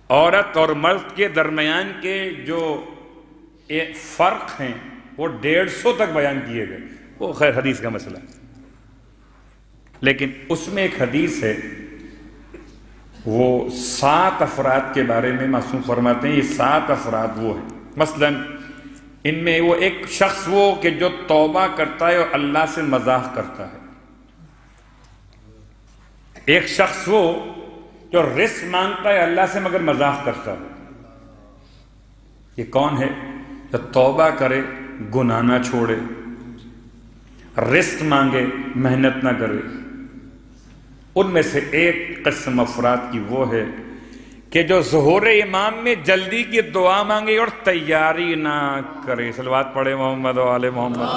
عورت اور مرد کے درمیان کے جو فرق ہیں وہ 150 تک بیان کیے گئے، وہ خیر حدیث کا مسئلہ ہے، لیکن اس میں ایک حدیث ہے، وہ 7 افراد کے بارے میں معصوم فرماتے ہیں، یہ 7 افراد وہ ہیں، مثلا ان میں وہ ایک شخص وہ کہ جو توبہ کرتا ہے اور اللہ سے مذاق کرتا ہے، ایک شخص وہ جو رزق مانگتا ہے اللہ سے مگر مذاق کرتا ہے، یہ کون ہے؟ جو توبہ کرے گناہ نہ چھوڑے، رزق مانگے محنت نہ کرے۔ ان میں سے ایک قسم افراد کی وہ ہے کہ جو ظہور امام میں جلدی کی دعا مانگے اور تیاری نہ کرے۔ صلوات پڑھے محمد و آل محمد۔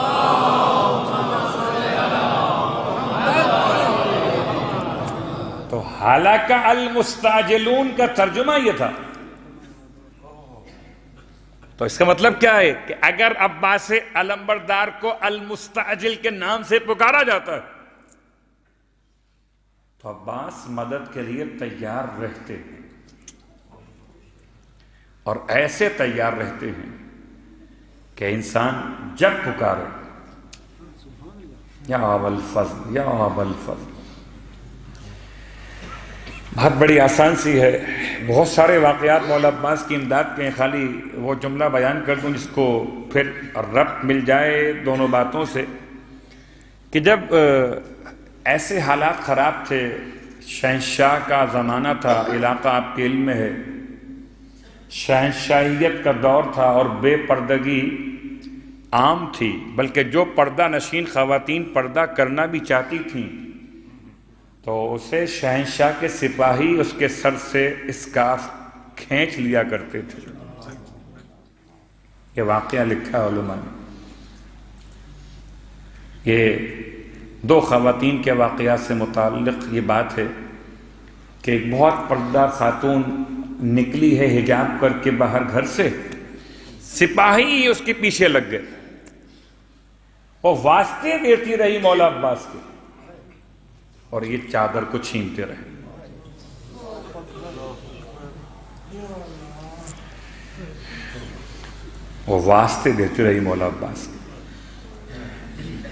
تو ہلاک المستعجلون کا ترجمہ یہ تھا۔ تو اس کا مطلب کیا ہے کہ اگر عباس علمبردار کو المستعجل کے نام سے پکارا جاتا ہے تو عباس مدد کے لیے تیار رہتے ہیں، اور ایسے تیار رہتے ہیں کہ انسان جب پکارے یا ابا الفضل یا ابا الفضل، بہت بڑی آسان سی ہے، بہت سارے واقعات مولا عباس کی امداد کے ہیں، خالی وہ جملہ بیان کر دوں جس کو پھر ربط مل جائے دونوں باتوں سے، کہ جب ایسے حالات خراب تھے، شہنشاہ کا زمانہ تھا، علاقہ آپ کے علم میں ہے، شہنشاہیت کا دور تھا اور بے پردگی عام تھی، بلکہ جو پردہ نشین خواتین پردہ کرنا بھی چاہتی تھیں تو اسے شہنشاہ کے سپاہی اس کے سر سے اسکارف کھینچ لیا کرتے تھے۔ یہ واقعہ لکھا علماء نے۔ یہ 2 خواتین کے واقعات سے متعلق یہ بات ہے کہ ایک بہت پردہ خاتون نکلی ہے حجاب کر کے باہر گھر سے، سپاہی اس کے پیچھے لگ گئے، وہ واسطے دیتی رہی مولا عباس کے، اور یہ چادر کو چھینتے رہے۔ وہ واسطے دیتی رہی مولا عباس کے،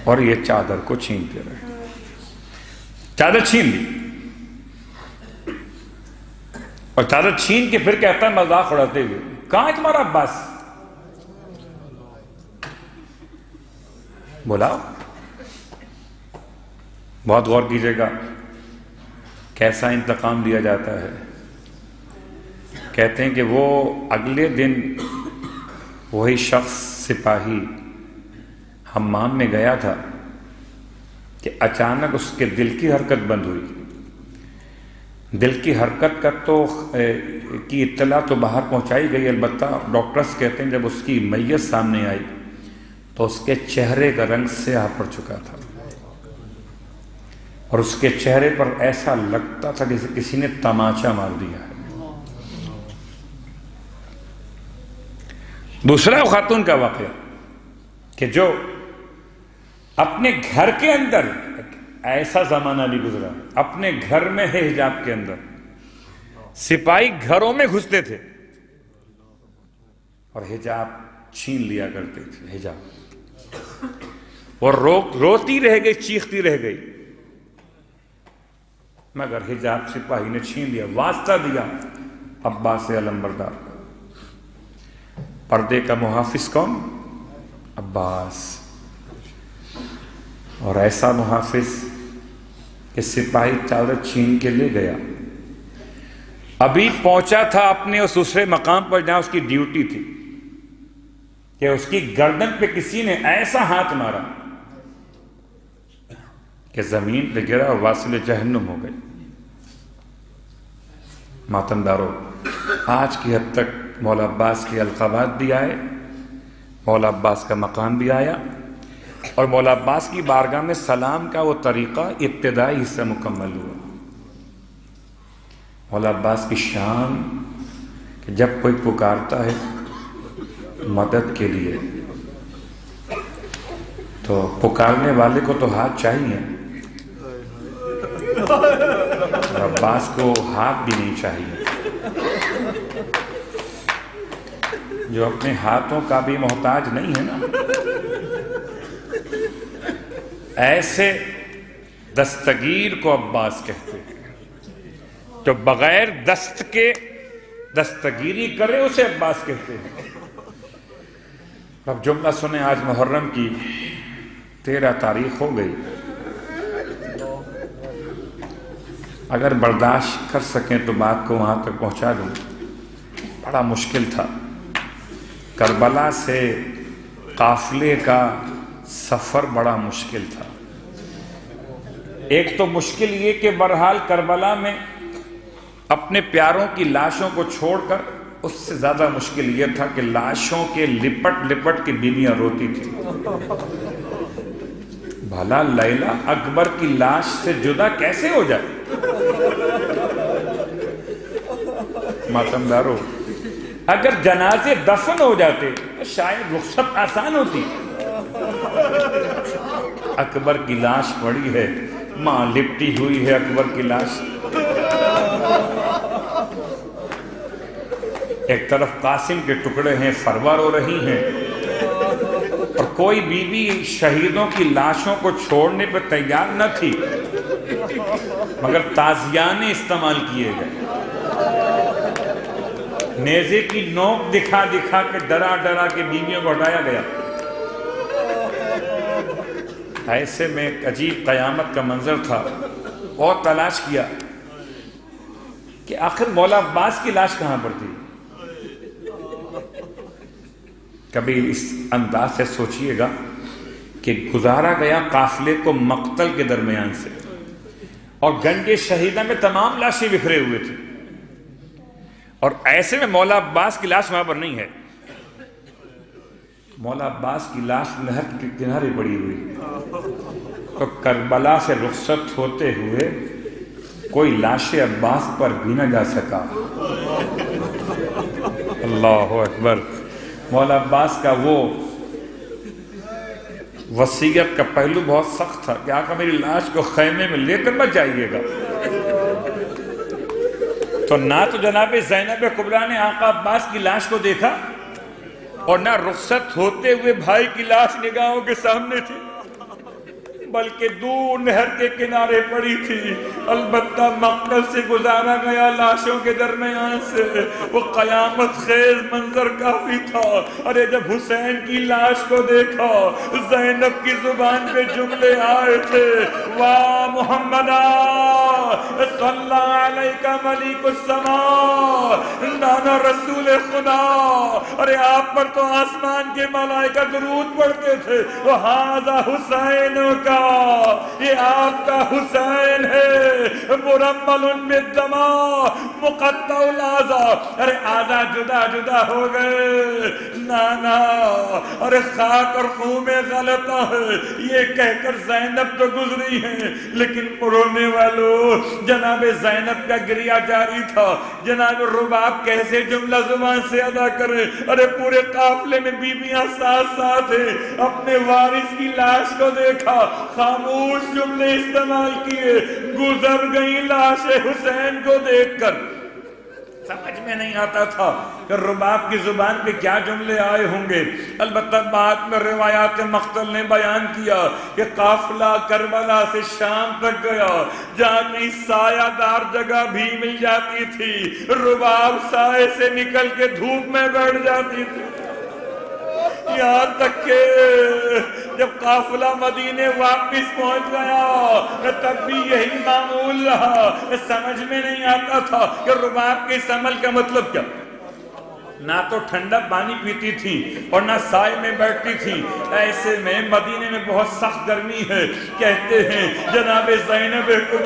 اور یہ چادر کو چھینتے رہے۔ چادر چھین لی، اور چادر چھین کے پھر کہتا ہے مذاق اڑاتے ہوئے، کہاں ہے تمہارا عباس؟ بلاؤ۔ بہت غور کیجئے گا کیسا انتقام دیا جاتا ہے۔ کہتے ہیں کہ وہ اگلے دن وہی شخص سپاہی حمام میں گیا تھا کہ اچانک اس کے دل کی حرکت بند ہوئی۔ دل کی حرکت کا کی اطلاع تو باہر پہنچائی گئی، البتہ ڈاکٹرز کہتے ہیں جب اس کی میت سامنے آئی تو اس کے چہرے کا رنگ سیاہ پڑ چکا تھا، اور اس کے چہرے پر ایسا لگتا تھا جیسے کسی نے تماچا مار دیا ہے۔ دوسرا خاتون کا واقعہ کہ جو اپنے گھر کے اندر، ایسا زمانہ بھی گزرا، اپنے گھر میں ہے حجاب کے اندر، سپاہی گھروں میں گھستے تھے اور حجاب چھین لیا کرتے تھے۔ حجاب وہ روتی رہ گئی، چیختی رہ گئی، مگر حجاب سپاہی نے چھین لیا۔ واسطہ دیا عباس علمبردار کا۔ پردے کا محافظ کون؟ عباس۔ اور ایسا محافظ کہ سپاہی چادر چھین کے لے گیا، ابھی پہنچا تھا اپنے اس دوسرے مقام پر جہاں اس کی ڈیوٹی تھی، کہ اس کی گردن پہ کسی نے ایسا ہاتھ مارا کہ زمین پہ گرا اور واصل جہنم ہو گئی۔ ماتمدارو، آج کی حد تک مولا عباس کے القابات بھی آئے، مولا عباس کا مقام بھی آیا، اور مولا عباس کی بارگاہ میں سلام کا وہ طریقہ ابتدائی حصہ مکمل ہوا۔ مولا عباس کی شان کہ جب کوئی پکارتا ہے مدد کے لیے تو پکارنے والے کو تو ہاتھ چاہیے، عباس کو ہاتھ بھی نہیں چاہیے۔ جو اپنے ہاتھوں کا بھی محتاج نہیں ہے نا، ایسے دستگیر کو عباس کہتے ہیں۔ جو بغیر دست کے دستگیری کرے اسے عباس کہتے ہیں۔ اب جملہ سنیں، آج محرم کی 13 تاریخ ہو گئی۔ اگر برداشت کر سکیں تو بات کو وہاں تک پہنچا دوں۔ بڑا مشکل تھا، کربلا سے قافلے کا سفر بڑا مشکل تھا۔ ایک تو مشکل یہ کہ بہرحال کربلا میں اپنے پیاروں کی لاشوں کو چھوڑ کر، اس سے زیادہ مشکل یہ تھا کہ لاشوں کے لپٹ لپٹ کے بیویاں روتی تھی۔ بھلا لیلا اکبر کی لاش سے جدا کیسے ہو جائے؟ ماتمدارو، اگر جنازے دفن ہو جاتے تو شاید رخصت آسان ہوتی۔ اکبر کی لاش پڑی ہے، ماں لپٹی ہوئی ہے اکبر کی لاش۔ ایک طرف قاسم کے ٹکڑے ہیں، فروا رو رہی ہیں، اور کوئی بیوی شہیدوں کی لاشوں کو چھوڑنے پر تیار نہ تھی، مگر تازیانے استعمال کیے گئے۔ نیزے کی نوک دکھا دکھا کے ڈرا ڈرا کے بیویوں کو ہٹایا گیا۔ ایسے میں ایک عجیب قیامت کا منظر تھا، اور تلاش کیا کہ آخر مولا عباس کی لاش کہاں پر تھی۔ کبھی اس انداز سے سوچئے گا کہ گزارا گیا قافلے کو مقتل کے درمیان سے، اور گنج شہیدہ میں تمام لاشیں بکھرے ہوئے تھے، اور ایسے میں مولا عباس کی لاش وہاں پر نہیں ہے۔ مولا عباس کی لاش نہر کے کنارے پڑی ہوئی، تو کربلا سے رخصت ہوتے ہوئے کوئی لاش عباس پر بھی نہ جا سکا۔ اللہ اکبر۔ مولا عباس کا وہ وصیت کا پہلو بہت سخت تھا کہ آقا میری لاش کو خیمے میں لے کر مت جائیے گا۔ تو نہ تو جناب زینب کبریٰ نے آقا عباس کی لاش کو دیکھا، اور نہ رخصت ہوتے ہوئے بھائی کی لاش نگاہوں کے سامنے تھی، بلکہ دور نہر کے کنارے پڑی تھی۔ البتہ مقتل سے گزارا گیا لاشوں کے درمیان سے، وہ قیامت خیز منظر کافی تھا۔ ارے جب حسین کی لاش کو دیکھا، زینب کی زبان پہ جملے آئے تھے، واہ محمدہ صلی علیکہ ملیک السماء، نانا رسول خدا۔ ارے آپ پر تو آسمان کے ملائکہ درود پڑھتے تھے، وَهَذَا حُسَيْنُ کا، یہ آپ کا حسین ہے، مرمل بالدماء مقطع الاعضاء۔ ارے اعضاء جدا جدا ہو گئے، نانا ارے خاک اور خون میں غلطہ ہے، یہ کہہ کر زینب تو گزری ہیں، لیکن رونے والوں جناب زینب کا گریہ جاری تھا۔ جناب رباب کیسے جملہ زبان سے ادا کرے؟ ارے پورے قافلے میں بیویاں ساتھ ساتھ ہیں، اپنے وارث کی لاش کو دیکھا، خاموش جملے استعمال کیے، گزر گئی لاش حسین کو دیکھ کر۔ سمجھ میں نہیں آتا تھا کہ رباب کی زبان پہ کیا جملے آئے ہوں گے۔ البتہ بعد میں روایات مقتل نے بیان کیا کہ قافلہ کربلا سے شام تک گیا، جہاں کہیں سایہ دار جگہ بھی مل جاتی تھی، رباب سائے سے نکل کے دھوپ میں بیٹھ جاتی تھی، یہاں تک کہ جب قافلہ مدینے واپس پہنچ گیا تب بھی یہی معمول رہا۔ سمجھ میں نہیں آتا تھا کہ رباب کے اس عمل کا مطلب کیا۔ نہ تو ٹھنڈا پانی پیتی تھی اور نہ سائے میں بیٹھتی تھی۔ ایسے میں مدینے میں بہت سخت گرمی ہے، کہتے ہیں جناب زینب کو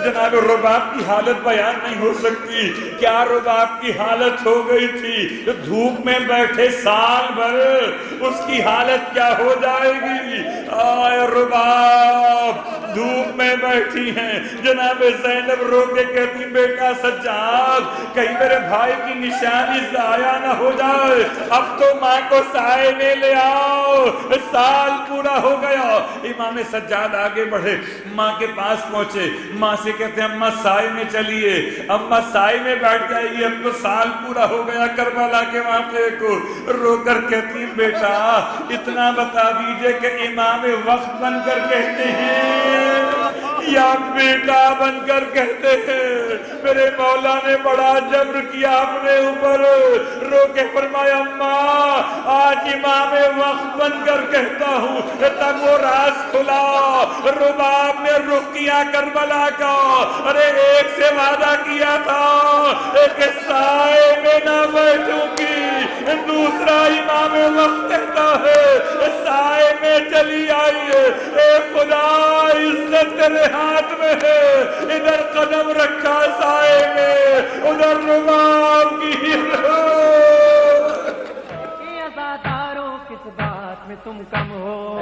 جناب رباب کی حالت بیان نہیں ہو سکتی۔ کیا رباب کی حالت ہو گئی تھی، دھوپ میں بیٹھے سال بھر، اس کی حالت کیا ہو جائے گی۔ آئے رباب دھوپ میں بیٹھی ہیں. جناب زینب رو کے کہتی بیٹا سجاد کہیں میرے بھائی کی نشانی ضائع نہ ہو جائے, اب تو ماں کو سائے میں لے آؤ, سال پورا ہو گیا. امام سجاد آگے بڑھے, ماں کے پاس پہنچے, ماں سے کہتے ہیں اماں سائے میں چلیے. اماں سائے میں بیٹھ جائے گی, اب تو سال پورا ہو گیا کربلا کے واقعے کو. رو کر کہتی بیٹا اتنا بتا دیجئے کہ امام وقت بن کر کہتے ہیں یا بیٹا بن کر کہتے ہیں. میرے مولا نے بڑا جبر کیا اپنے اوپر. رو کے فرمایا اماں آج امام وقت بن کر کہتا ہوں. تب وہ راز کھلا, رباب نے رخ کیا کربلا کا. ارے ایک سے وعدہ کیا تھا کہ سائے میں نہ بیٹھوں گی, دوسرا امام وقت کہتا ہے سائے میں چلی آئی. اے خدا عزت تیرے ہاتھ میں ہے, ادھر قدم رکھا سائے میں, ادھر رباب کی عزاداروں کس بات میں تم کم ہو,